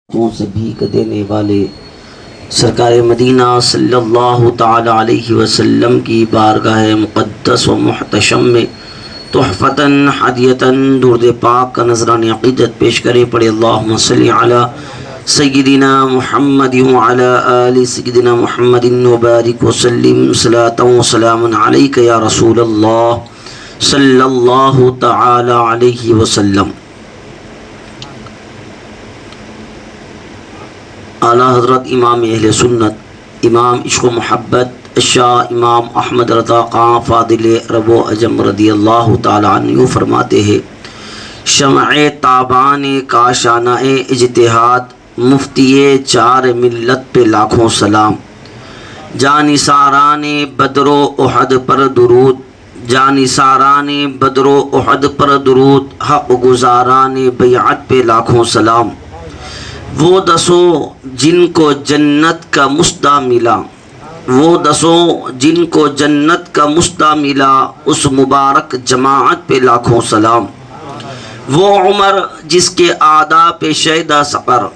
سے بھیک دینے والے سرکار مدینہ صلی اللہ تعالی علیہ وسلم کی بارگاہ مقدس و محتشم میں تحفتاً ہدیتاً درود پاک کا نذرانِ عقیدت پیش کریں. پڑھے اللہم صلی علی سیدنا محمد وعلی آل سیدنا محمد وبارک وسلم صلاۃ و سلام علیک یا رسول اللہ صلی اللہ تعالی علیہ وسلم. اعلیٰ حضرت امام اہل سنت امام عشق و محبت شاہ امام احمد رضا خان فاضل عرب و عجم رضی اللہ تعالیٰ عنہ فرماتے ہیں: شمع تابان کاشانہ اجتہاد مفتی چار ملت پہ لاکھوں سلام. جانثاران بدر و احد پر درود، جانثاران بدر و احد پر درود، حق گزاران بیعت پہ لاکھوں سلام. وہ دسوں جن کو جنت کا مستہ ملا، وہ دسوں جن کو جنت کا مستہ ملا، اس مبارک جماعت پہ لاکھوں سلام. وہ عمر جس کے اعداء پہ شیدا سقر،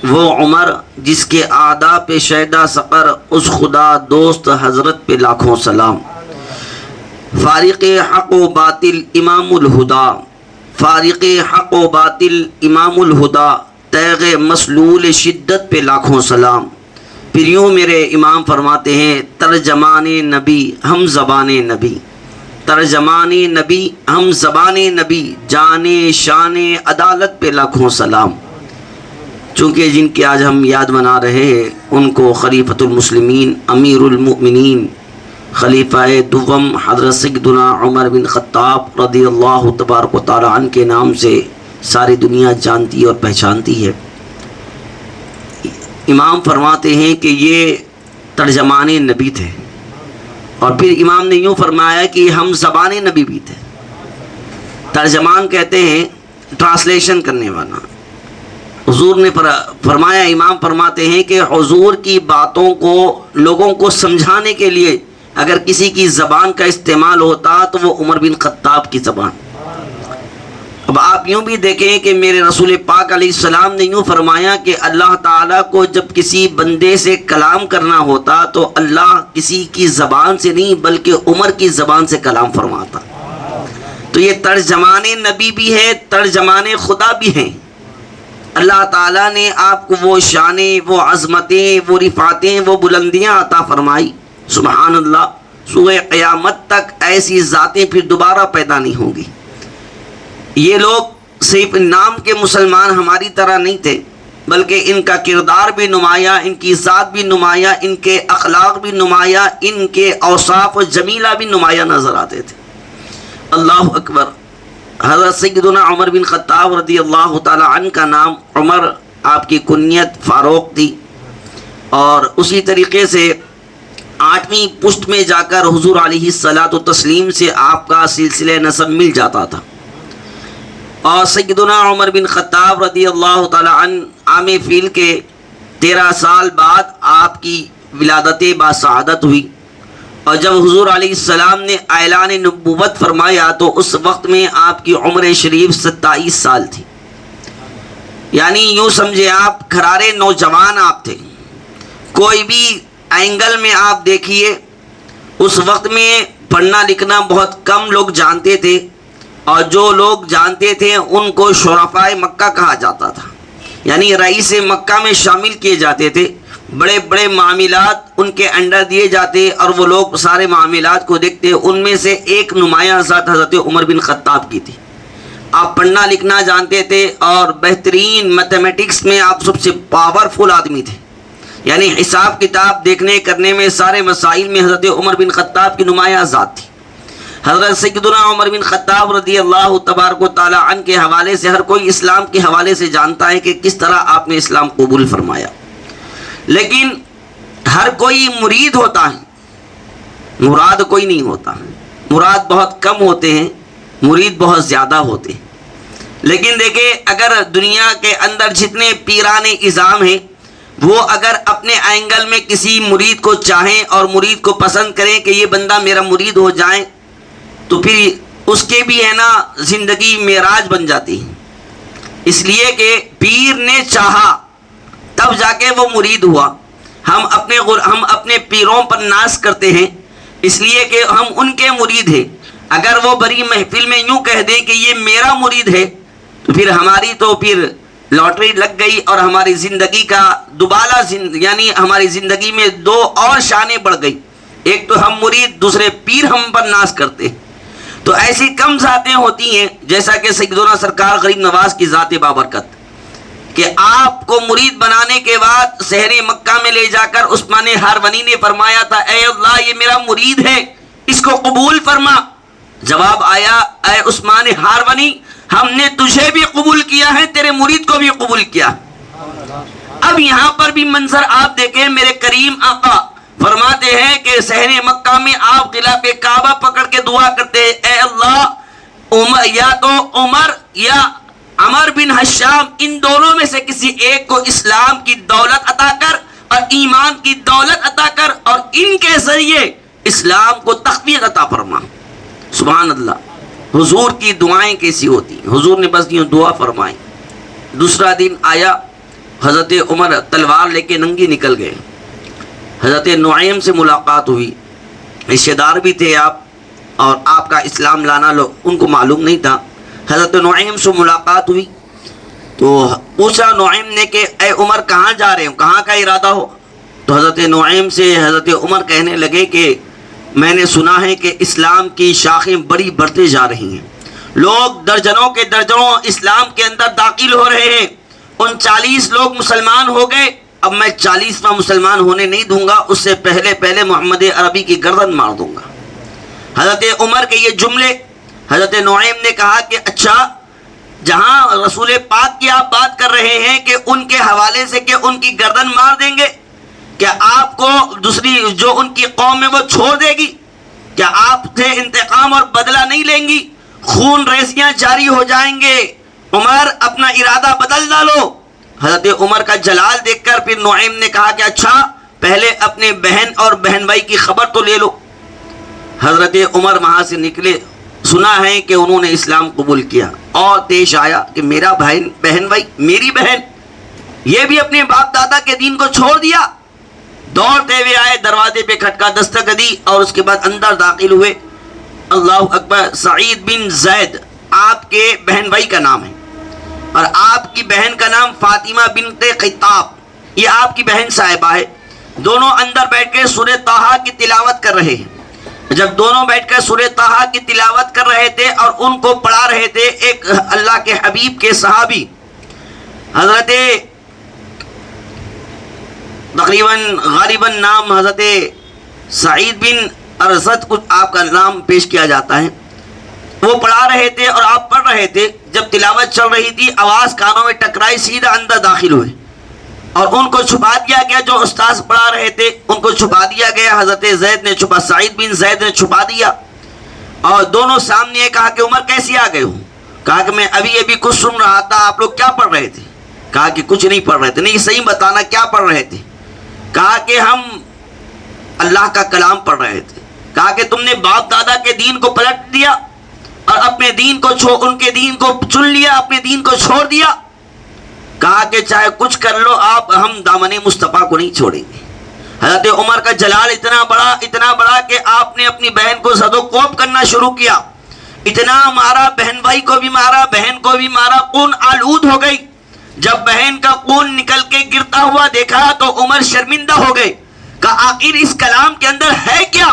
وہ عمر جس کے اعداء پہ شیدا سقر، اس خدا دوست حضرت پہ لاکھوں سلام. فارق حق و باطل امام الہدا، فارق حق و باطل امام الہدا، تیغ مسلول شدت پہ لاکھوں سلام. پھر یوں میرے امام فرماتے ہیں: ترجمان نبی ہم زبان نبی، ترجمان نبی ہم زبان نبی، جان شان عدالت پہ لاکھوں سلام. چونکہ جن کی آج ہم یاد منا رہے ہیں ان کو خلیفۃ المسلمین امیر المؤمنین خلیفہ دوم حضرت سیدنا عمر بن خطاب رضی اللہ تبارک و تعالی عنہ کے نام سے ساری دنیا جانتی اور پہچانتی ہے. امام فرماتے ہیں کہ یہ ترجمان نبی تھے، اور پھر امام نے یوں فرمایا کہ ہم زبان نبی بھی تھے. ترجمان کہتے ہیں ٹرانسلیشن کرنے والا. حضور نے فرمایا، امام فرماتے ہیں کہ حضور کی باتوں کو لوگوں کو سمجھانے کے لیے اگر کسی کی زبان کا استعمال ہوتا تو وہ عمر بن خطاب کی زبان. اب آپ یوں بھی دیکھیں کہ میرے رسول پاک علیہ السلام نے یوں فرمایا کہ اللہ تعالیٰ کو جب کسی بندے سے کلام کرنا ہوتا تو اللہ کسی کی زبان سے نہیں بلکہ عمر کی زبان سے کلام فرماتا. تو یہ ترجمان نبی بھی ہے، ترجمان خدا بھی ہیں. اللہ تعالیٰ نے آپ کو وہ شانیں، وہ عظمتیں، وہ رفعتیں، وہ بلندیاں عطا فرمائی. سبحان اللہ. سوئے قیامت تک ایسی ذاتیں پھر دوبارہ پیدا نہیں ہوں گی. یہ لوگ صرف نام کے مسلمان ہماری طرح نہیں تھے، بلکہ ان کا کردار بھی نمایاں، ان کی ذات بھی نمایاں، ان کے اخلاق بھی نمایاں، ان کے اوصاف جمیلہ بھی نمایاں نظر آتے تھے. اللہ اکبر. حضرت سیدنا عمر بن خطاب رضی اللہ تعالی عنہ کا نام عمر، آپ کی کنیت فاروق تھی، اور اسی طریقے سے 8ویں پشت میں جا کر حضور علیہ الصلاۃ والتسلیم سے آپ کا سلسلہ نسب مل جاتا تھا. اور سیدنا عمر بن خطاب رضی اللہ تعالی عنہ عام فیل کے 13 سال بعد آپ کی ولادت باسعادت ہوئی. اور جب حضور علیہ السلام نے اعلان نبوت فرمایا تو اس وقت میں آپ کی عمر شریف 27 سال تھی. یعنی یوں سمجھے آپ کھرارے نوجوان آپ تھے. کوئی بھی اینگل میں آپ دیکھیے، اس وقت میں پڑھنا لکھنا بہت کم لوگ جانتے تھے، اور جو لوگ جانتے تھے ان کو شرفائے مکہ کہا جاتا تھا. یعنی رئیس مکہ میں شامل کیے جاتے تھے. بڑے بڑے معاملات ان کے انڈر دیے جاتے اور وہ لوگ سارے معاملات کو دیکھتے. ان میں سے ایک نمایاں ذات حضرت عمر بن خطاب کی تھی. آپ پڑھنا لکھنا جانتے تھے اور بہترین میتھمیٹکس میں آپ سب سے پاورفل آدمی تھے. یعنی حساب کتاب دیکھنے کرنے میں سارے مسائل میں حضرت عمر بن خطاب کی نمایاں ذات تھی. حضرت سیدنا عمر بن خطاب رضی اللہ تبارک و تعالی عنہ کے حوالے سے ہر کوئی اسلام کے حوالے سے جانتا ہے کہ کس طرح آپ نے اسلام قبول فرمایا. لیکن ہر کوئی مرید ہوتا ہے، مراد کوئی نہیں ہوتا. مراد بہت کم ہوتے ہیں، مرید بہت زیادہ ہوتے ہیں. لیکن دیکھیں، اگر دنیا کے اندر جتنے پیران اعظام ہیں وہ اگر اپنے اینگل میں کسی مرید کو چاہیں اور مرید کو پسند کریں کہ یہ بندہ میرا مرید ہو جائے تو پھر اس کے بھی ہے نا زندگی معراج بن جاتی ہے. اس لیے کہ پیر نے چاہا تب جا کے وہ مرید ہوا. ہم اپنے پیروں پر ناز کرتے ہیں اس لیے کہ ہم ان کے مرید ہیں. اگر وہ بڑی محفل میں یوں کہہ دیں کہ یہ میرا مرید ہے تو پھر ہماری تو پھر لاٹری لگ گئی اور ہماری زندگی کا دوبالا یعنی ہماری زندگی میں دو اور شانیں بڑھ گئی. ایک تو ہم مرید, دوسرے پیر ہم پر ناز کرتے ہیں. تو ایسی کم ذاتیں ہوتی ہیں جیسا کہ سیدنا سرکار غریب نواز کی ذات بابرکت کہ آپ کو مرید بنانے کے بعد شہر مکہ میں لے جا کر عثمان ہارونی نے فرمایا تھا اے اللہ یہ میرا مرید ہے اس کو قبول فرما. جواب آیا اے عثمان ہارونی ہم نے تجھے بھی قبول کیا ہے تیرے مرید کو بھی قبول کیا. اب یہاں پر بھی منظر آپ دیکھیں, میرے کریم آقا فرماتے ہیں کہ شہر مکہ میں آپ غلاف کعبہ پکڑ کے دعا کرتے ہیں اے اللہ یا تو عمر یا عمر بن حشام ان دونوں میں سے کسی ایک کو اسلام کی دولت عطا کر اور ایمان کی دولت عطا کر اور ان کے ذریعے اسلام کو تقویت عطا فرما. سبحان اللہ. حضور کی دعائیں کیسی ہوتی ہیں, حضور نے بس یوں دعا فرمائی. دوسرا دن آیا, حضرت عمر تلوار لے کے ننگی نکل گئے. حضرت نعیم سے ملاقات ہوئی, رشتہ دار بھی تھے آپ اور آپ کا اسلام لانا ان کو معلوم نہیں تھا. حضرت نعیم سے ملاقات ہوئی تو پوچھا نعیم نے کہ اے عمر کہاں جا رہے ہو, کہاں کا ارادہ ہو؟ تو حضرت نعیم سے حضرت عمر کہنے لگے کہ میں نے سنا ہے کہ اسلام کی شاخیں بڑی بڑھتے جا رہی ہیں, لوگ درجنوں کے درجنوں اسلام کے اندر داخل ہو رہے ہیں. 39 لوگ مسلمان ہو گئے, اب میں 40واں مسلمان ہونے نہیں دوں گا, اس سے پہلے محمد عربی کی گردن مار دوں گا. حضرت عمر کے یہ جملے حضرت نعیم نے کہا کہ اچھا جہاں رسول پاک کی آپ بات کر رہے ہیں کہ ان کے حوالے سے کہ ان کی گردن مار دیں گے, کیا آپ کو دوسری جو ان کی قوم ہے وہ چھوڑ دے گی؟ کیا آپ سے انتقام اور بدلہ نہیں لیں گی؟ خون ریزیاں جاری ہو جائیں گے. عمر اپنا ارادہ بدل ڈالو. حضرت عمر کا جلال دیکھ کر پھر نعیم نے کہا کہ اچھا پہلے اپنے بہن اور بہن بھائی کی خبر تو لے لو. حضرت عمر وہاں سے نکلے, سنا ہے کہ انہوں نے اسلام قبول کیا اور پیش آیا کہ میرا بہن بھائی میری بہن یہ بھی اپنے باپ دادا کے دین کو چھوڑ دیا. دوڑتے ہوئے آئے, دروازے پہ کھٹکا دستک دی اور اس کے بعد اندر داخل ہوئے. اللہ اکبر. سعید بن زید آپ کے بہن بھائی کا نام ہے اور آپ کی بہن کا نام فاطمہ بنت خطاب, یہ آپ کی بہن صاحبہ ہے. دونوں اندر بیٹھ کے سورہ طٰہٰ کی تلاوت کر رہے ہیں. جب دونوں بیٹھ کر سورہ طٰہٰ کی تلاوت کر رہے تھے اور ان کو پڑھا رہے تھے, ایک اللہ کے حبیب کے صحابی حضرت غالباً نام حضرت سعید بن ارزد کچھ آپ کا نام پیش کیا جاتا ہے, وہ پڑھا رہے تھے اور آپ پڑھ رہے تھے. جب تلاوت چل رہی تھی آواز کانوں میں ٹکرائی, سیدھا اندر داخل ہوئے اور ان کو چھپا دیا گیا. جو استاذ پڑھا رہے تھے ان کو چھپا دیا گیا. حضرت زید نے چھپا, سعید بن زید نے چھپا دیا اور دونوں سامنے کہا کہ عمر کیسے آ گئے ہو؟ کہا کہ میں ابھی کچھ سن رہا تھا. آپ لوگ کیا پڑھ رہے تھے؟ کہا کہ کچھ نہیں پڑھ رہے تھے. نہیں صحیح بتانا کیا پڑھ رہے تھے؟ کہا کہ ہم اللہ کا کلام پڑھ رہے تھے. کہا کہ تم نے باپ دادا کے دین کو پلٹ دیا اور اپنے دین کو ان کے دین کو چن لیا, اپنے دین کو چھوڑ دیا. کہا کہ چاہے کچھ کر لو آپ, ہم دامن مصطفیٰ کو نہیں چھوڑیں گے. حضرت عمر کا جلال اتنا بڑا کہ آپ نے اپنی بہن کو زد و کوب کرنا شروع کیا. اتنا مارا, بہن بھائی کو بھی مارا, بہن کو بھی مارا, خون آلود ہو گئی. جب بہن کا خون نکل کے گرتا ہوا دیکھا تو عمر شرمندہ ہو گئے. کہا آخر اس کلام کے اندر ہے کیا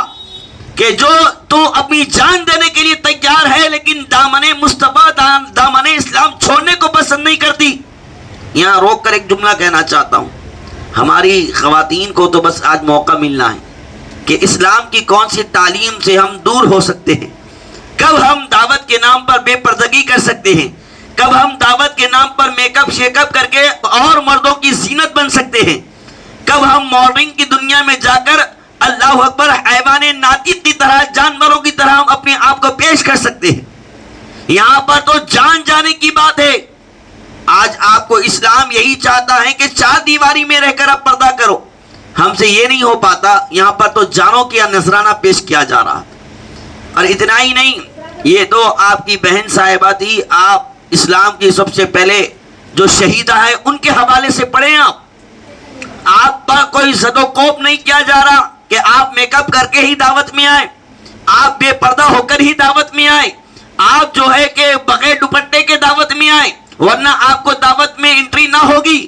کہ جو تو اپنی جان دینے کے لیے تیار ہے لیکن دامن مصطفیٰ, دامن اسلام چھوڑنے کو پسند نہیں کرتی. یہاں روک کر ایک جملہ کہنا چاہتا ہوں, ہماری خواتین کو تو بس آج موقع ملنا ہے کہ اسلام کی کون سی تعلیم سے ہم دور ہو سکتے ہیں, کب ہم دعوت کے نام پر بے پردگی کر سکتے ہیں, کب ہم دعوت کے نام پر میک اپ شیک اپ کر کے اور مردوں کی زینت بن سکتے ہیں, کب ہم ماڈلنگ کی دنیا میں جا کر اللہ اکبر حیوان ناطق کی طرح, جانوروں کی طرح ہم اپنے آپ کو پیش کر سکتے ہیں. یہاں پر تو جان جانے کی بات ہے. آج آپ کو اسلام یہی چاہتا ہے کہ 4 دیواری میں رہ کر آپ پردہ کرو. ہم سے یہ نہیں ہو پاتا. یہاں پر تو جانوں کا نذرانہ پیش کیا جا رہا تھا. اور اتنا ہی نہیں, یہ تو آپ کی بہن صاحبہ تھی. آپ اسلام کی سب سے پہلے جو شہیدہ ہے ان کے حوالے سے پڑھیں آپ. آپ پر کوئی زد و کوب نہیں کیا جا رہا کہ آپ میک اپ کر کے ہی دعوت میں آئے، آپ بے پردہ ہو کر ہی دعوت میں آئے، آپ جو ہے کہ بغیر دوپٹے کے دعوت میں آئے، ورنہ آپ کو دعوت میں انٹری نہ ہوگی۔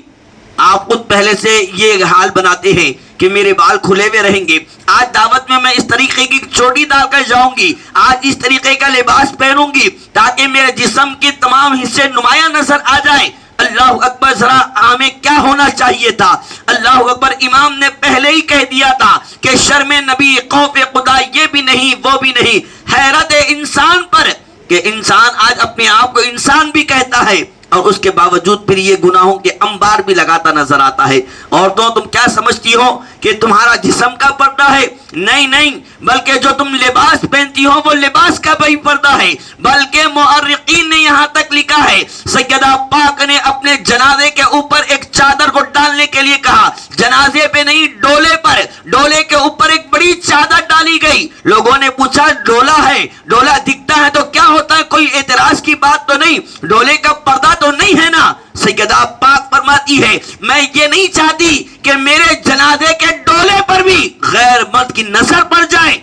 آپ خود پہلے سے یہ حال بناتے ہیں کہ میرے بال کھلے ہوئے رہیں گے، آج دعوت میں اس طریقے کی چوٹی ڈال کر جاؤں گی، آج اس طریقے کا لباس پہنوں گی تاکہ میرے جسم کے تمام حصے نمایاں نظر آ جائیں۔ اللہ اکبر، ذرا ہمیں کیا ہونا چاہیے تھا؟ اللہ اکبر، امام نے پہلے ہی کہہ دیا تھا کہ شرم نبی، خوف خدا یہ بھی نہیں وہ بھی نہیں۔ حیرت انسان پر کہ انسان آج اپنے آپ کو انسان بھی کہتا ہے اور اس کے باوجود پھر یہ گناہوں کے انبار بھی لگاتا نظر آتا ہے۔ عورتوں، تم کیا سمجھتی ہو کہ تمہارا جسم کا پردہ ہے؟ نہیں نہیں، بلکہ جو تم لباس پہنتی ہو وہ لباس کا بھی پردہ ہے۔ بلکہ مؤرخین نے یہاں تک لکھا ہے، سیدہ پاک نے اپنے جنازے کے اوپر ایک چادر کو ڈالنے کے لیے کہا، جنازے پہ نہیں، ڈولے پر، ڈولے کے اوپر ایک بڑی چادر ڈالی گئی۔ لوگوں نے پوچھا ڈولا ہے، ڈولا دکھتا ہے تو کیا ہوتا ہے، کوئی اعتراض کی بات تو نہیں، ڈولے کا پردہ تو نہیں ہے نا؟ سیدہ پاک فرماتی ہے، میں یہ نہیں چاہتی کہ میرے جنازے کے ڈولے پر بھی غیر مرد کی نظر پڑ جائے۔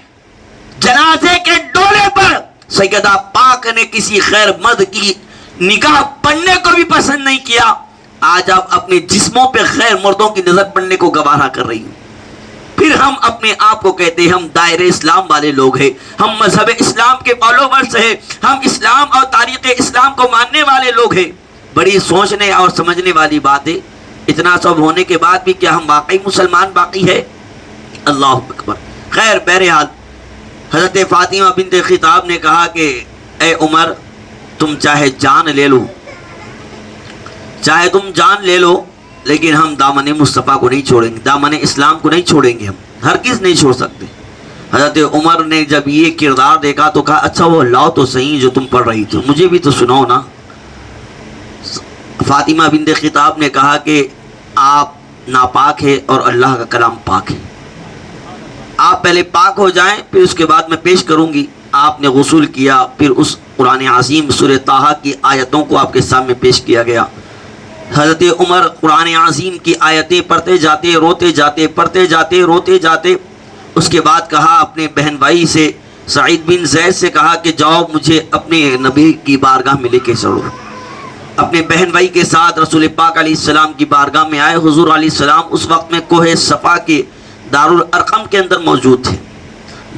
جنازے کے ڈولے پر سیدہ پاک نے کسی غیر مرد کی نگاہ پڑنے کو بھی پسند نہیں کیا۔ آج آپ اپنے جسموں پہ غیر مردوں کی نظر پڑنے کو گوارا کر رہی ہوں۔ پھر ہم اپنے آپ کو کہتے ہیں ہم دائرے اسلام والے لوگ ہیں، ہم مذہب اسلام کے فالوورز ہیں، ہم اسلام اور تاریخ اسلام کو ماننے والے لوگ ہیں۔ بڑی سوچنے اور سمجھنے والی بات ہے، اتنا سب ہونے کے بعد بھی کیا ہم واقعی مسلمان باقی ہے؟ اللہ اکبر۔ خیر، بہرحال حضرت فاطمہ بنت خطاب نے کہا کہ اے عمر، تم چاہے جان لے لو، چاہے تم جان لے لو، لیکن ہم دامن مصطفیٰ کو نہیں چھوڑیں گے، دامن اسلام کو نہیں چھوڑیں گے، ہم ہرگز نہیں چھوڑ سکتے۔ حضرت عمر نے جب یہ کردار دیکھا تو کہا اچھا وہ لاؤ تو صحیح جو تم پڑھ رہی تھی، مجھے بھی تو سناؤ نا۔ فاطمہ بنت خطاب نے کہا کہ آپ ناپاک ہے اور اللہ کا کلام پاک ہے، آپ پہلے پاک ہو جائیں پھر اس کے بعد میں پیش کروں گی۔ آپ نے غسل کیا، پھر اس قرآن عظیم سورہ طٰہٰ کی آیتوں کو آپ کے سامنے پیش کیا گیا۔ حضرت عمر قرآن عظیم کی آیتیں پڑھتے جاتے، روتے جاتے، پڑھتے جاتے، روتے جاتے۔ اس کے بعد کہا اپنے بہن بھائی سے، سعید بن زید سے کہا کہ جاؤ مجھے اپنے نبی کی بارگاہ میں لے کے چلو۔ اپنے بہن بھائی کے ساتھ رسول پاک علیہ السلام کی بارگاہ میں آئے۔ حضور علیہ السلام اس وقت میں کوہ صفا کے دار الارقم کے اندر موجود تھے۔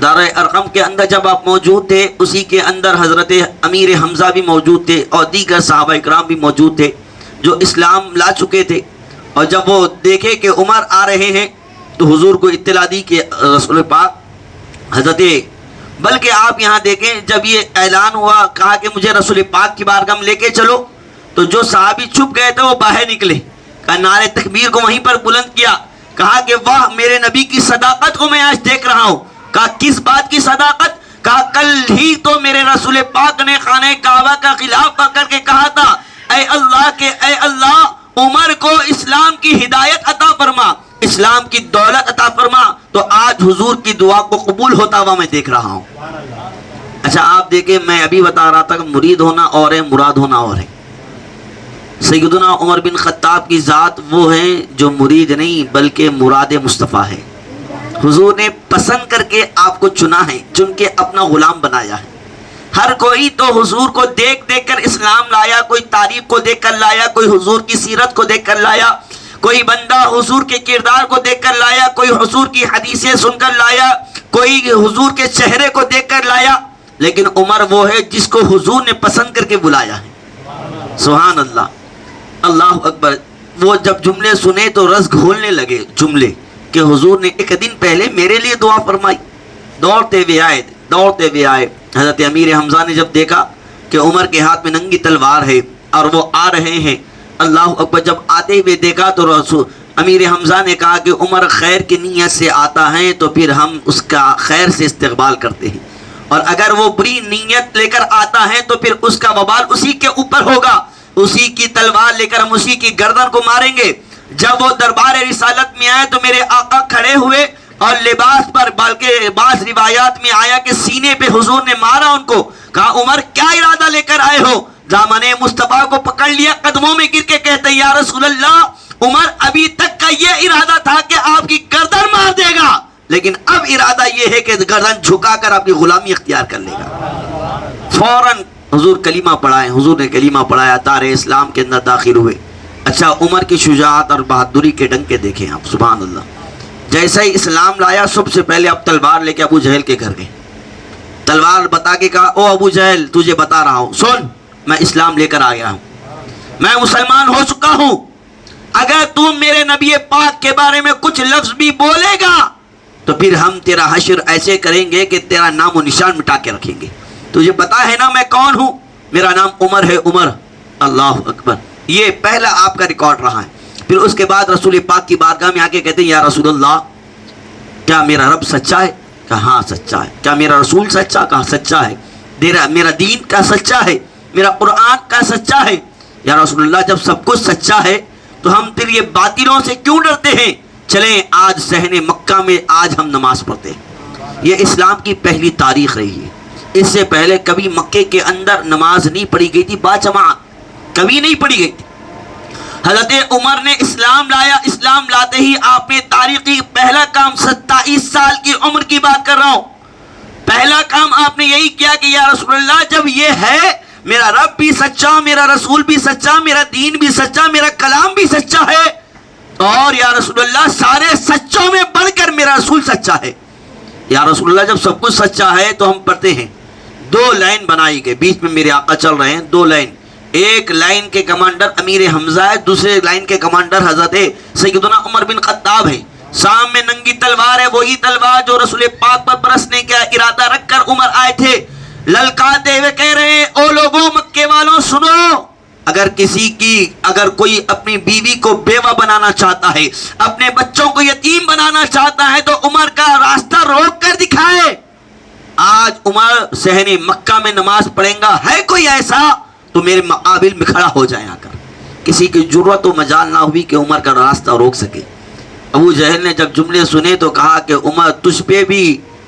دار ارقم کے اندر جب آپ موجود تھے، اسی کے اندر حضرت امیر حمزہ بھی موجود تھے اور دیگر صحابہ اکرام بھی موجود تھے جو اسلام لا چکے تھے۔ اور جب وہ دیکھے کہ عمر آ رہے ہیں تو حضور کو اطلاع دی کہ رسول پاک حضرت، بلکہ آپ یہاں دیکھیں جب یہ اعلان ہوا، کہا کہ مجھے رسول پاک کی بارگاہ میں لے کے چلو، تو جو صحابی چھپ گئے تھے وہ باہر نکلے، کہا نعرے تکبیر کو وہیں پر بلند کیا، کہا کہ واہ میرے نبی کی صداقت کو میں آج دیکھ رہا ہوں۔ کہا کس بات کی صداقت؟ کہا کل ہی تو میرے رسول پاک نے خانہ کعبہ کا خلاف کر کے کہا تھا اے اللہ عمر کو اسلام کی ہدایت عطا فرما، اسلام کی دولت عطا فرما، تو آج حضور کی دعا کو قبول ہوتا ہوا میں دیکھ رہا ہوں۔ اچھا آپ دیکھیں، میں ابھی بتا رہا تھا کہ مرید ہونا اور ہے، مراد ہونا اور ہے۔ سیدنا عمر بن خطاب کی ذات وہ ہیں جو مرید نہیں بلکہ مراد مصطفیٰ ہے۔ حضور نے پسند کر کے آپ کو چنا ہے، چن کے اپنا غلام بنایا ہے۔ ہر کوئی تو حضور کو دیکھ دیکھ کر اسلام لایا، کوئی تاریخ کو دیکھ کر لایا، کوئی حضور کی سیرت کو دیکھ کر لایا، کوئی بندہ حضور کے کردار کو دیکھ کر لایا، کوئی حضور کی حدیثیں سن کر لایا، کوئی حضور کے چہرے کو دیکھ کر لایا، لیکن عمر وہ ہے جس کو حضور نے پسند کر کے بلایا ہے۔ سبحان اللہ، اللہ اکبر۔ وہ جب جملے سنے تو رس گھولنے لگے جملے کہ حضور نے ایک دن پہلے میرے لیے دعا فرمائی۔ دوڑتے ہوئے آئے حضرت امیر حمزہ نے جب دیکھا کہ عمر کے ہاتھ میں ننگی تلوار ہے اور وہ آ رہے ہیں، اللہ اکبر، جب آتے ہوئے دیکھا تو امیر حمزہ نے کہا کہ عمر خیر کی نیت سے آتا ہے تو پھر ہم اس کا خیر سے استقبال کرتے ہیں، اور اگر وہ بری نیت لے کر آتا ہے تو پھر اس کا وبال اسی کے اوپر ہوگا، اسی کی تلوار لے کر ہم اسی کی گردن کو ماریں گے۔ جب وہ دربار رسالت میں آئے تو میرے آقا کھڑے ہوئے اور لباس پر، بلکہ بعض روایات میں آیا کہ سینے پہ حضور نے مارا ان کو، کہا عمر کیا ارادہ لے کر آئے ہو؟ دامن مصطفیٰ کو پکڑ لیا، قدموں میں گر کے کہتے یا رسول اللہ، عمر ابھی تک کا یہ ارادہ تھا لیکن اب ارادہ یہ ہے کہ گردن جھکا کر اپنی غلامی اختیار کر لے گا۔ فوراً حضور کلمہ پڑھائے، حضور نے کلمہ پڑھایا، تار اسلام کے اندر داخل ہوئے۔ اچھا، عمر کی شجاعت اور بہادری کے ڈنکے دیکھیں آپ، سبحان اللہ۔ جیسے ہی اسلام لایا، سب سے پہلے اب تلوار لے کے ابو جہل کے گھر گئے، تلوار بتا کے کہا، او ابو جہل تجھے بتا رہا ہوں، سن، میں اسلام لے کر آ گیا ہوں، میں مسلمان ہو چکا ہوں، اگر تم میرے نبی پاک کے بارے میں کچھ لفظ بھی بولے گا تو پھر ہم تیرا حشر ایسے کریں گے کہ تیرا نام و نشان مٹا کے رکھیں گے۔ تجھے پتا ہے نا میں کون ہوں؟ میرا نام عمر ہے، عمر۔ اللہ اکبر، یہ پہلا آپ کا ریکارڈ رہا ہے۔ پھر اس کے بعد رسول پاک کی بارگاہ میں آ کے کہتے ہیں، یا رسول اللہ، کیا میرا رب سچا ہے؟ کہا ہاں سچا ہے۔ کیا میرا رسول سچا؟ کہا سچا ہے۔ میرا دین کا سچا ہے، میرا قرآن کا سچا ہے۔ یا رسول اللہ، جب سب کچھ سچا ہے تو ہم پھر یہ باطلوں سے کیوں ڈرتے ہیں؟ چلیں آج صحن مکہ میں آج ہم نماز پڑھتے ہیں۔ یہ اسلام کی پہلی تاریخ رہی ہے۔ اس سے پہلے کبھی مکے کے اندر نماز نہیں پڑھی گئی تھی باجماعت، کبھی نہیں پڑھی گئی تھی۔ حضرت عمر نے اسلام لایا، اسلام لاتے ہی آپ نے تاریخی پہلا کام، 27 سال کی عمر کی بات کر رہا ہوں، پہلا کام آپ نے یہی کیا کہ یا رسول اللہ، جب یہ ہے میرا رب بھی سچا، میرا رسول بھی سچا، میرا دین بھی سچا، میرا کلام بھی سچا ہے، اور یا رسول اللہ سارے سچوں میں بڑھ کر میرا رسول سچا ہے۔ یا رسول اللہ، جب سب کچھ سچا ہے تو ہم پڑھتے ہیں، 2 لائن بنائی گئی، بیچ میں میرے آقا چل رہے ہیں، 2 لائن، ایک لائن کے کمانڈر امیر حمزہ ہے، دوسرے لائن کے کمانڈر حضرت سیدنا عمر بن خطاب ہے۔ سام میں ننگی تلوار ہے، وہی تلوار جو رسول پاک پر برسنے کا ارادہ رکھ کر عمر آئے تھے، للکاتے ہوئے کہہ رہے ہیں، او لوگوں مکے والوں سنو، اگر کوئی اپنی بیوی کو بیوہ بنانا چاہتا ہے، اپنے بچوں کو یتیم بنانا چاہتا ہے تو عمر کا راستہ روک کر دکھائے۔ آج عمر صحن مکہ میں نماز پڑھیں گا، ہے کوئی ایسا تو میرے مقابل میں کھڑا ہو جائے آ کر۔ کسی کی ضرورت و مجال نہ ہوئی کہ عمر کا راستہ روک سکے۔ ابو جہل نے جب جملے سنے تو کہا کہ عمر، تجھ پہ بھی،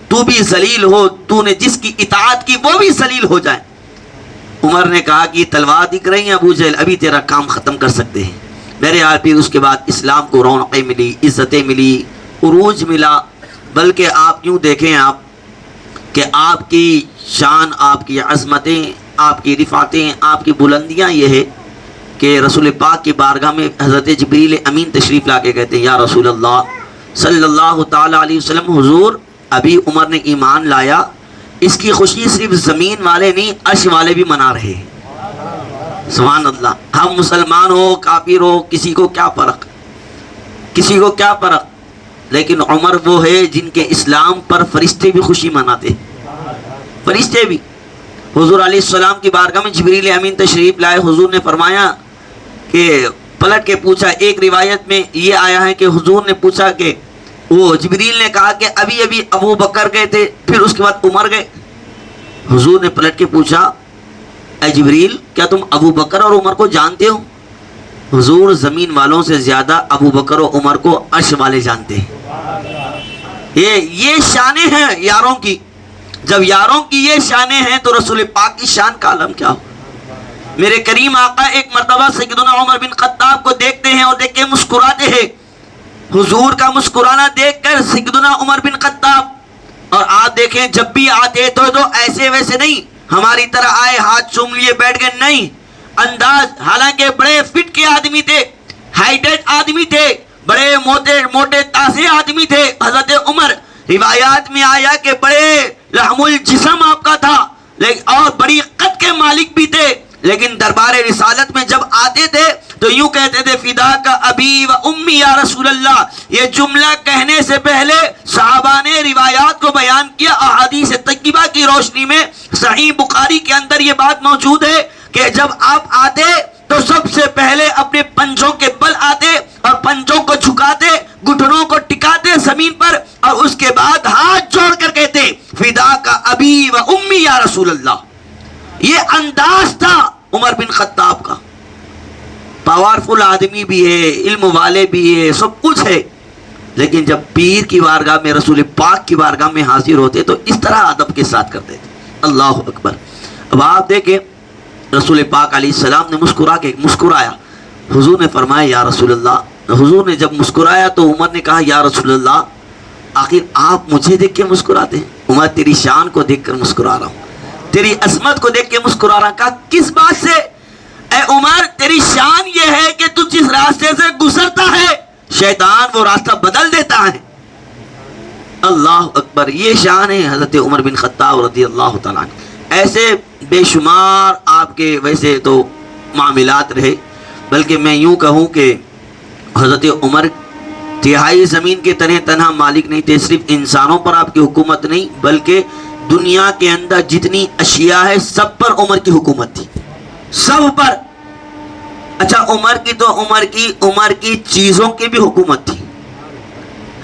تو بھی ذلیل ہو، تو نے جس کی اطاعت کی وہ بھی ذلیل ہو جائے۔ عمر نے کہا کہ تلوار دکھ رہی ہیں ابو جہل، ابھی تیرا کام ختم کر سکتے ہیں میرے یار۔ پھر اس کے بعد اسلام کو رونقیں ملی، عزتیں ملی، عروج ملا۔ بلکہ آپ یوں دیکھیں آپ کہ آپ کی شان، آپ کی عظمتیں، آپ کی رفعتیں، آپ کی بلندیاں یہ ہے کہ رسول پاک کی بارگاہ میں حضرت جبریل امین تشریف لا کے کہتے ہیں، یا رسول اللہ صلی اللہ تعالیٰ علیہ وسلم، حضور ابھی عمر نے ایمان لایا، اس کی خوشی صرف زمین والے نہیں، عرش والے بھی منا رہے ہیں۔ سبحان اللہ۔ ہم مسلمان ہو، کافر ہو، کسی کو کیا فرق، کسی کو کیا فرق، لیکن عمر وہ ہے جن کے اسلام پر فرشتے بھی خوشی مناتے، فرشتے بھی۔ حضور علیہ السلام کی بارگاہ میں جبریل امین تشریف لائے، حضور نے فرمایا کہ پلٹ کے پوچھا، ایک روایت میں یہ آیا ہے کہ حضور نے پوچھا کہ وہ جبریل نے کہا کہ ابھی ابھی ابو بکر گئے تھے، پھر اس کے بعد عمر گئے۔ حضور نے پلٹ کے پوچھا، اے جبریل، کیا تم ابو بکر اور عمر کو جانتے ہو؟ حضور زمین والوں سے زیادہ ابو بکر و عمر کو عرش والے جانتے ہیں۔ یہ شانیں ہیں یاروں کی۔ جب یاروں کی یہ شانیں ہیں تو رسول پاک کی شان کا عالم کیا ہو۔ میرے کریم آقا ایک مرتبہ سیدنا عمر بن خطاب کو دیکھتے ہیں اور دیکھ کے مسکراتے ہیں۔ حضور کا مسکرانا دیکھ کر سیدنا عمر بن خطاب، اور آپ دیکھیں جب بھی آتے تو ایسے ویسے نہیں ہماری طرح آئے ہاتھ چوم لیے بیٹھ گئے، نہیں، انداز، حالانکہ بڑے فٹ کے آدمی تھے، ہائیٹڈ آدمی تھے، بڑے موٹے تازے آدمی تھے حضرت عمر۔ روایات میں آیا کہ بڑے لحم الجسم آپ کا تھا اور بڑی قد کے مالک بھی تھے، لیکن دربار رسالت میں جب آتے تھے تو یوں کہتے تھے، فدا کا ابی و امی یا رسول اللہ۔ یہ جملہ کہنے سے پہلے صحابہ نے روایات کو بیان کیا، احادیث طیبہ کی روشنی میں صحیح بخاری کے اندر یہ بات موجود ہے کہ جب آپ آتے تو سب سے پہلے اپنے پنجوں کے بل آتے اور پنجوں کو جھکاتے، گھٹنوں کو ٹکاتے زمین پر، اور اس کے بعد ہاتھ جوڑ کر کہتے، فدا کا ابی و امی یا رسول اللہ۔ یہ انداز تھا عمر بن خطاب کا۔ پاورفل آدمی بھی ہے، علم والے بھی ہے، سب کچھ ہے، لیکن جب پیر کی بارگاہ میں، رسول پاک کی بارگاہ میں حاضر ہوتے تو اس طرح ادب کے ساتھ کرتے تھے۔ اللہ اکبر۔ اب آپ دیکھیں رسول پاک علیہ السلام نے مسکرایا، حضور نے فرمایا یا رسول اللہ۔ حضور نے جب مسکرایا تو عمر نے کہا یا رسول اللہ، آخر آپ مجھے دیکھ کے مسکراتے ہیں؟ عمر تیری شان کو دیکھ کر مسکرا رہا ہوں، تیری عظمت کو دیکھ کے مسکرا رہا ہوں۔ کہا کس بات سے؟ اے عمر تیری شان یہ ہے کہ تو جس راستے سے گزرتا ہے شیطان وہ راستہ بدل دیتا ہے۔ اللہ اکبر، یہ شان ہے حضرت عمر بن خطاب رضی اللہ تعالیٰ عنہ۔ ایسے بے شمار آپ کے ویسے تو معاملات رہے، بلکہ میں یوں کہوں کہ حضرت عمر تہائی زمین کے تنہا مالک نہیں تھے، صرف انسانوں پر آپ کی حکومت نہیں بلکہ دنیا کے اندر جتنی اشیاء ہے سب پر عمر کی حکومت تھی، سب پر۔ اچھا عمر کی چیزوں کی بھی حکومت تھی۔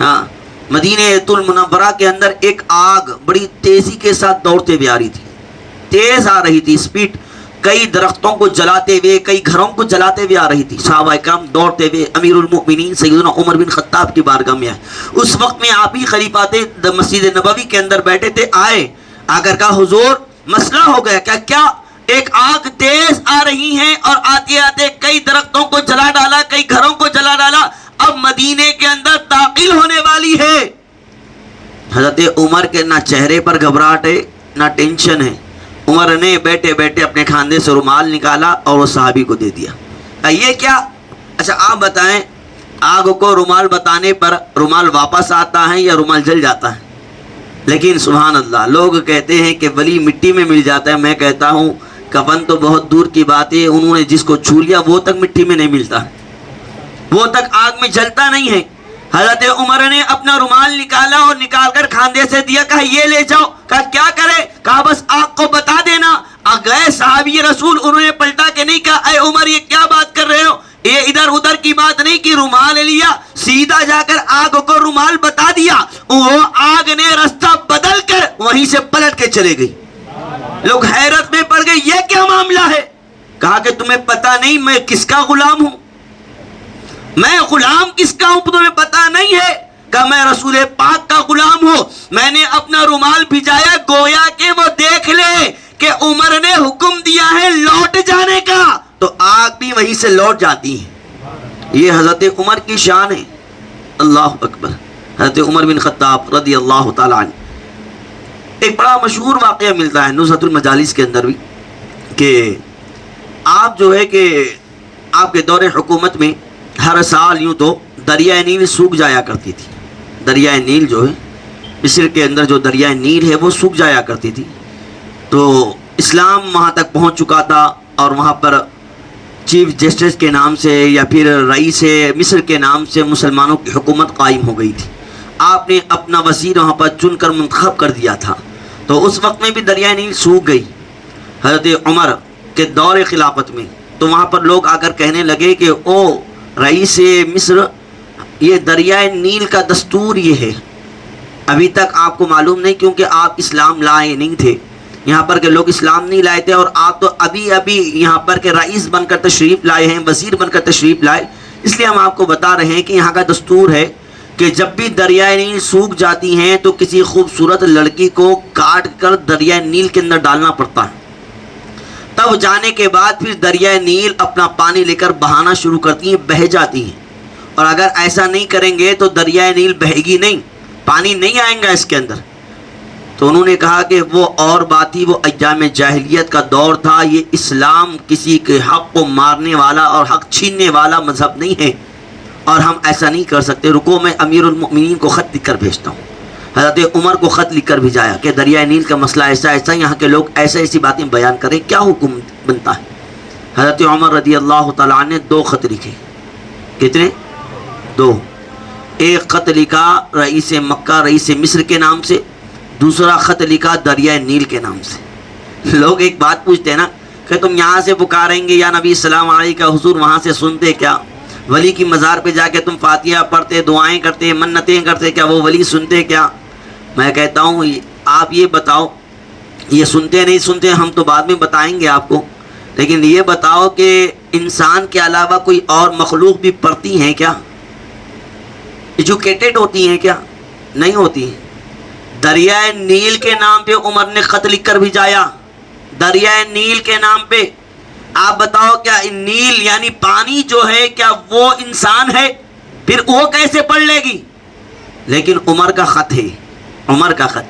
ہاں، مدینہ المنورہ کے اندر ایک آگ بڑی تیزی کے ساتھ دوڑتے ہوئے آ رہی تھی، تیز آ رہی تھی، اسپیڈ، کئی درختوں کو جلاتے ہوئے، کئی گھروں کو جلاتے ہوئے آ رہی تھی۔ صحابہ کرام دوڑتے ہوئے امیر المؤمنین سیدنا عمر بن خطاب کی بارگاہ میں آئے۔ اس وقت میں آپ ہی خلیفہ تھے، مسجد نبوی کے اندر بیٹھے تھے، آئے آ کر کہا حضور مسئلہ ہو گیا کیا ایک آگ تیز آ رہی ہے اور آتے آتے کئی درختوں کو جلا ڈالا، کئی گھروں کو جلا ڈالا، اب مدینے کے اندر داخل ہونے والی ہے۔ حضرت عمر کے نہ چہرے پر گھبراہٹ ہے نہ ٹینشن ہے۔ عمر نے بیٹھے بیٹھے اپنے کھاندے سے رومال نکالا اور وہ صحابی کو دے دیا۔ یہ کیا؟ اچھا آپ بتائیں، آگ کو رومال بتانے پر رومال واپس آتا ہے یا رومال جل جاتا ہے؟ لیکن سبحان اللہ، لوگ کہتے ہیں کہ ولی مٹی میں مل جاتا ہے، میں کہتا ہوں کفن تو بہت دور کی بات ہے، انہوں نے جس کو چھو لیا وہ تک مٹی میں نہیں ملتا، وہ تک آگ میں جلتا نہیں ہے۔ حضرت عمر نے اپنا رومال نکالا اور نکال کر کھاندے سے دیا، کہا یہ لے جاؤ۔ کہا کیا کرے؟ کہا بس آگ کو بتا دینا۔ گئے صحابی رسول، انہوں نے پلٹا کے نہیں کہا اے عمر یہ کیا بات کر رہے ہو، یہ ادھر ادھر کی بات نہیں کہ رومال لیا، سیدھا جا کر آگ کو رومال بتا دیا۔ وہ آگ نے راستہ بدل کر وہیں سے پلٹ کے چلے گئی۔ لوگ حیرت میں پڑ گئے، یہ کیا معاملہ ہے؟ کہا کہ تمہیں پتہ نہیں میں کس کا غلام ہوں، میں غلام کس کا ہوں تمہیں پتہ نہیں ہے؟ کہ میں رسول پاک کا غلام ہوں۔ میں نے اپنا رومال بھیجایا گویا کہ وہ دیکھ لے کہ عمر نے حکم دیا ہے لوٹ جانے کا، تو آگ بھی وہیں سے لوٹ جاتی ہے۔ یہ حضرت عمر کی شان ہے۔ اللہ اکبر۔ حضرت عمر بن خطاب رضی اللہ تعالیٰ عنہ، ایک بڑا مشہور واقعہ ملتا ہے نزہۃ المجالس کے اندر بھی، کہ آپ جو ہے کہ آپ کے دور حکومت میں ہر سال یوں تو دریائے نیل سوکھ جایا کرتی تھی۔ دریائے نیل جو ہے مصر کے اندر جو دریائے نیل ہے وہ سوکھ جایا کرتی تھی، تو اسلام وہاں تک پہنچ چکا تھا اور وہاں پر چیف جسٹس کے نام سے یا پھر رئیس مصر کے نام سے مسلمانوں کی حکومت قائم ہو گئی تھی۔ آپ نے اپنا وزیر وہاں پر چن کر منتخب کر دیا تھا، تو اس وقت میں بھی دریائے نیل سوکھ گئی حضرت عمر کے دور خلافت میں۔ تو وہاں پر لوگ آ کر کہنے لگے کہ او رئیس مصر، یہ دریائے نیل کا دستور یہ ہے، ابھی تک آپ کو معلوم نہیں کیونکہ آپ اسلام لائے نہیں تھے یہاں پر، کہ لوگ اسلام نہیں لائے تھے، اور آپ تو ابھی یہاں پر کہ رئیس بن کر تشریف لائے ہیں، وزیر بن کر تشریف لائے، اس لیے ہم آپ کو بتا رہے ہیں کہ یہاں کا دستور ہے کہ جب بھی دریائے نیل سوکھ جاتی ہیں تو کسی خوبصورت لڑکی کو کاٹ کر دریائے نیل کے اندر ڈالنا پڑتا ہے، تب جانے کے بعد پھر دریائے نیل اپنا پانی لے کر بہانا شروع کرتی ہیں، بہہ جاتی ہیں، اور اگر ایسا نہیں کریں گے تو دریائے نیل بہے گی نہیں، پانی نہیں آئیں گا اس کے اندر۔ تو انہوں نے کہا کہ وہ اور بات تھی، وہ ایام جاہلیت کا دور تھا، یہ اسلام کسی کے حق کو مارنے والا اور حق چھیننے والا مذہب نہیں ہے، اور ہم ایسا نہیں کر سکتے۔ رکو میں امیر المؤمنین کو خط لکھ کر بھیجتا ہوں۔ حضرت عمر کو خط لکھ کر بھیجایا کہ دریائے نیل کا مسئلہ ایسا ایسا، یہاں کے لوگ ایسی باتیں بیان کریں، کیا حکم بنتا ہے؟ حضرت عمر رضی اللہ تعالیٰ عنہ نے 2 خط لکھے۔ کتنے؟ 2۔ ایک خط لکھا رئیس مکہ، رئیس مصر کے نام سے، دوسرا خط لکھا دریائے نیل کے نام سے۔ لوگ ایک بات پوچھتے ہیں نا کہ تم یہاں سے پکاریں گے یا نبی السلام علیہ کا حضور وہاں سے سنتے کیا؟ ولی کی مزار پہ جا کے تم فاتحہ پڑھتے، دعائیں کرتے، منتیں کرتے، کیا وہ ولی سنتے کیا؟ میں کہتا ہوں آپ یہ بتاؤ، یہ سنتے نہیں سنتے ہم تو بعد میں بتائیں گے آپ کو، لیکن یہ بتاؤ کہ انسان کے علاوہ کوئی اور مخلوق بھی پڑھتی ہیں کیا؟ ایجوکیٹڈ ہوتی ہیں کیا؟ نہیں ہوتی ہیں۔ دریائے نیل کے نام پہ عمر نے خط لکھ کر بھیجایا، دریائے نیل کے نام پہ۔ آپ بتاؤ کیا نیل یعنی پانی جو ہے کیا وہ انسان ہے؟ پھر وہ کیسے پڑھ لے گی؟ لیکن عمر کا خط ہے، عمر کا خط،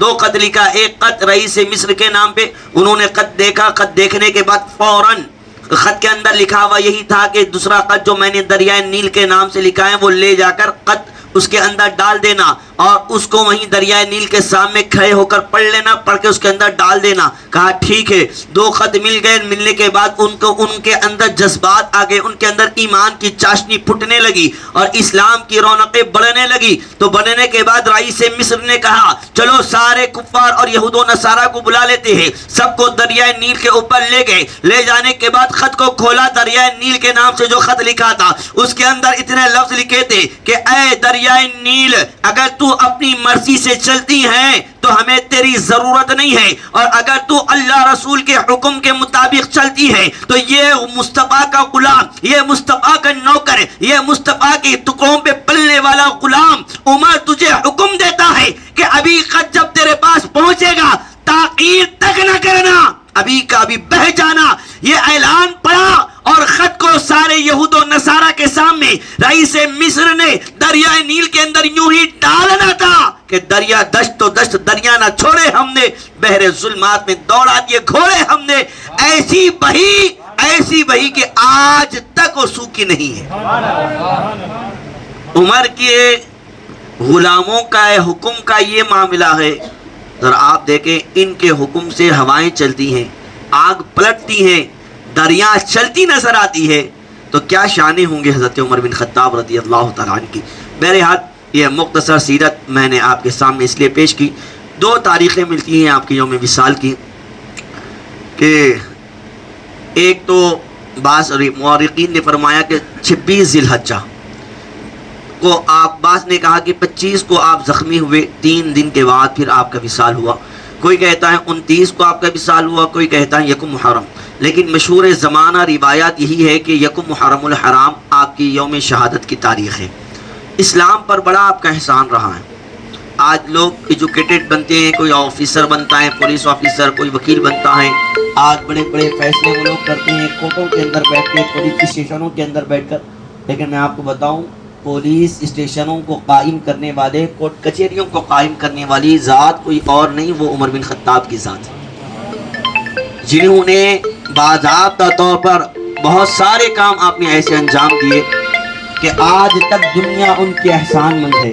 2 خط لکھا، ایک خط رئیس مصر کے نام پہ، انہوں نے خط دیکھا، خط دیکھنے کے بعد فوراً خط کے اندر لکھا ہوا یہی تھا کہ دوسرا خط جو میں نے دریائے نیل کے نام سے لکھا ہے وہ لے جا کر خط اس کے اندر ڈال دینا اور اس کو وہیں دریائے نیل کے سامنے کھڑے ہو کر پڑھ لینا، پڑھ کے اس کے اندر ڈال دینا۔ کہا ٹھیک ہے۔ 2 خط مل گئے، ملنے کے بعد ان کے اندر جذبات آ گئے، ان کے اندر ایمان کی چاشنی پھٹنے لگی اور اسلام کی رونقیں بڑھنے لگی۔ تو بڑھنے کے بعد رئیس مصر نے کہا چلو سارے کفار اور یہود و نصارہ کو بلا لیتے ہیں، سب کو دریائے نیل کے اوپر لے گئے۔ لے جانے کے بعد خط کو کھولا، دریائے نیل کے نام سے جو خط لکھا تھا اس کے اندر اتنے لفظ لکھے تھے کہ اے دریائے نیل، اگر تو اپنی مرضی سے چلتی ہیں تو ہمیں تیری ضرورت نہیں ہے، اور اگر تو اللہ رسول کے حکم کے مطابق چلتی ہے تو یہ مصطفیٰ کا غلام، یہ مصطفیٰ کا نوکر، یہ مصطفیٰ کے ٹکڑوں پہ پلنے والا غلام عمر تجھے حکم دیتا ہے کہ ابھی خط جب تیرے پاس پہنچے گا تاخیر تک نہ کرنا، ابھی کا ابھی بہ جانا۔ یہ اعلان پڑا اور خط کو سارے یہود و نصارہ کے سامنے رئیس مصر نے دریائے نیل کے اندر یوں ہی ڈالنا تھا کہ دریا دشت تو دشت، دریا نہ چھوڑے ہم نے، بحر ظلمات میں دوڑا دیے گھوڑے ہم نے، ایسی بہی کہ آج تک وہ سوکھی نہیں ہے۔ عمر کے غلاموں کا حکم کا یہ معاملہ ہے، ذرا آپ دیکھیں ان کے حکم سے ہوائیں چلتی ہیں، آگ پلٹتی ہیں، دریا چلتی نظر آتی ہے، تو کیا شانیں ہوں گے حضرت عمر بن خطاب رضی اللہ تعالیٰ عنہ کی۔ بہرحال یہ مختصر سیرت میں نے آپ کے سامنے اس لیے پیش کی۔ 2 تاریخیں ملتی ہیں آپ کے یوم وصال کی، کہ ایک تو بعض مورخین نے فرمایا کہ 26 ذی الحجہ کو آپ، بعض نے کہا کہ 25 کو آپ زخمی ہوئے، 3 دن کے بعد پھر آپ کا وصال ہوا، کوئی کہتا ہے 29 کو آپ کا وصال ہوا، کوئی کہتا ہے 1 محرم، لیکن مشہور زمانہ روایات یہی ہے کہ 1 محرم الحرام آپ کی یوم شہادت کی تاریخ ہے۔ اسلام پر بڑا آپ کا احسان رہا ہے، آج لوگ ایجوکیٹڈ بنتے ہیں، کوئی آفیسر بنتا ہے، پولیس آفیسر، کوئی وکیل بنتا ہے، آج بڑے بڑے فیصلے وہ لوگ کرتے ہیں کورٹوں کے اندر بیٹھ کے، پولیس اسٹیشنوں کے اندر بیٹھ کر، لیکن میں آپ کو بتاؤں پولیس اسٹیشنوں کو قائم کرنے والے، کورٹ کچہریوں کو قائم کرنے والی ذات کوئی اور نہیں، وہ عمر بن خطاب کی ذات ہے، جنہوں نے باضابطہ طور پر بہت سارے کام آپ نے ایسے انجام دیے کہ آج تک دنیا ان کے احسان مند ہے۔